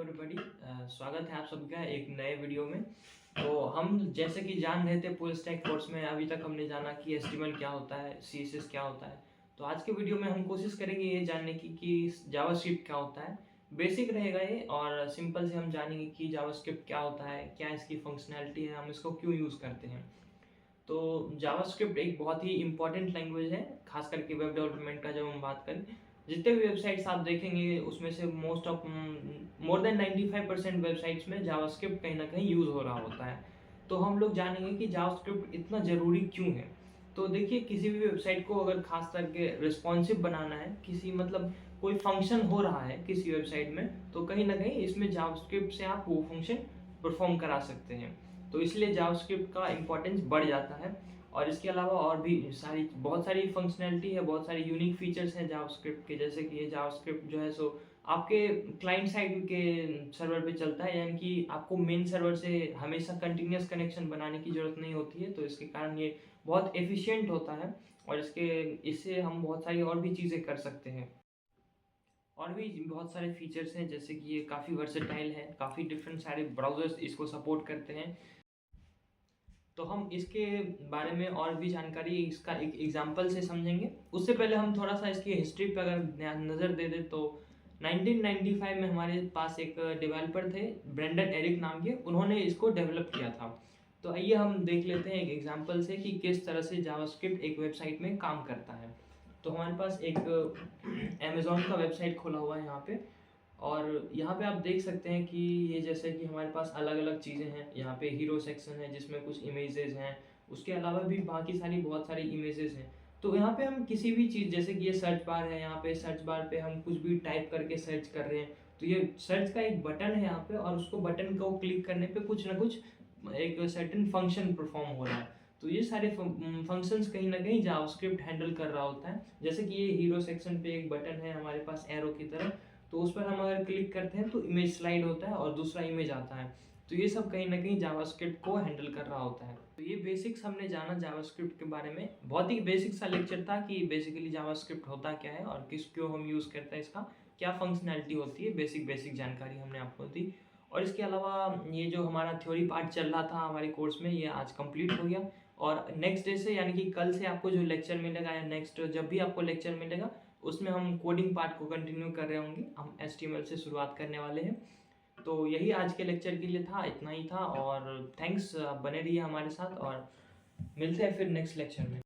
Everybody, स्वागत है आप सबका एक नए वीडियो में। तो हम जैसे कि जान रहे थे फुल स्टैक कोर्स में, अभी तक हमने जाना कि एचटीएमएल क्या होता है, सीएसएस क्या होता है। तो आज के वीडियो में हम कोशिश करेंगे ये जानने की कि जावास्क्रिप्ट क्या होता है। बेसिक रहेगा ये और सिंपल से हम जानेंगे कि जावास्क्रिप्ट क्या होता है, क्या इसकी फंक्शनैलिटी है, हम इसको क्यों यूज़ करते हैं। तो जावास्क्रिप्ट एक बहुत ही इंपॉर्टेंट लैंग्वेज है, खास करके वेब डेवलपमेंट का जब हम बात करें। जितने भी वेबसाइट्स आप देखेंगे उसमें से मोर देन 95% वेबसाइट्स में जावास्क्रिप्ट कहीं ना कहीं यूज़ हो रहा होता है। तो हम लोग जानेंगे कि जावास्क्रिप्ट इतना ज़रूरी क्यों है। तो देखिए, किसी भी वेबसाइट को अगर खास करके रिस्पॉन्सिव बनाना है, किसी मतलब कोई फंक्शन हो रहा है किसी वेबसाइट में, तो कहीं ना कहीं इसमें जावास्क्रिप्ट से आप वो फंक्शन परफॉर्म करा सकते हैं। तो इसलिए जावास्क्रिप्ट का इम्पोर्टेंस बढ़ जाता है। और इसके अलावा और भी बहुत सारी फंक्शनैलिटी है, बहुत सारी यूनिक फीचर्स हैं जावास्क्रिप्ट के। जैसे कि ये जावास्क्रिप्ट जो है सो आपके क्लाइंट साइड के सर्वर पे चलता है, यानी कि आपको मेन सर्वर से हमेशा कंटिन्यूस कनेक्शन बनाने की ज़रूरत नहीं होती है। तो इसके कारण ये बहुत एफिशिएंट होता है और इससे हम बहुत सारी और भी चीज़ें कर सकते हैं। और भी बहुत सारे फीचर्स हैं, जैसे कि ये काफ़ी वर्सेटाइल है, काफ़ी डिफरेंट सारे ब्राउज़र्स इसको सपोर्ट करते हैं। तो हम इसके बारे में और भी जानकारी इसका एक एग्जांपल से समझेंगे। उससे पहले हम थोड़ा सा इसकी हिस्ट्री पर अगर नज़र दे दें तो 1995 में हमारे पास एक डेवलपर थे, ब्रेंडन एरिक नाम के, उन्होंने इसको डेवलप किया था। तो आइए हम देख लेते हैं एक एग्जांपल से कि किस तरह से जावास्क्रिप्ट एक वेबसाइट में काम करता है। तो हमारे पास एक अमेज़न का वेबसाइट खोला हुआ है यहाँ पे। और यहाँ पे आप देख सकते हैं कि ये जैसे कि हमारे पास अलग अलग चीज़ें हैं। यहाँ पे हीरो सेक्शन है जिसमें कुछ इमेजेस हैं, उसके अलावा भी बाकी सारी बहुत सारी इमेजेस हैं। तो यहाँ पे हम किसी भी चीज़, जैसे कि ये सर्च बार है, यहाँ पे सर्च बार पे हम कुछ भी टाइप करके सर्च कर रहे हैं, तो ये सर्च का एक बटन है यहाँ पे, और उसको बटन को क्लिक करने पे कुछ ना कुछ एक सर्टेन फंक्शन परफॉर्म हो रहा है। तो ये सारे फंक्शंस कहीं ना कहीं जावास्क्रिप्ट हैंडल कर रहा होता है। जैसे कि ये हीरो सेक्शन पे एक बटन है हमारे पास एरो की तरह, तो उस पर हम अगर क्लिक करते हैं तो इमेज स्लाइड होता है और दूसरा इमेज आता है। तो ये सब कहीं ना कहीं जावास्क्रिप्ट को हैंडल कर रहा होता है। तो ये बेसिक्स हमने जाना जावास्क्रिप्ट के बारे में। बहुत ही बेसिक सा लेक्चर था कि बेसिकली जावास्क्रिप्ट होता क्या है और क्यों हम यूज़ करते हैं, इसका क्या फंक्शनैलिटी होती है, बेसिक जानकारी हमने आपको दी। और इसके अलावा ये जो हमारा थ्योरी पार्ट चल रहा था हमारे कोर्स में, ये आज कंप्लीट हो गया। और नेक्स्ट डे से, यानी कि कल से आपको जो लेक्चर मिलेगा या नेक्स्ट जब भी आपको लेक्चर मिलेगा, उसमें हम कोडिंग पार्ट को कंटिन्यू कर रहे होंगे। हम HTML से शुरुआत करने वाले हैं। तो यही आज के लेक्चर के लिए था, इतना ही था। और थैंक्स, बने रहिए हमारे साथ और मिलते हैं फिर नेक्स्ट लेक्चर में।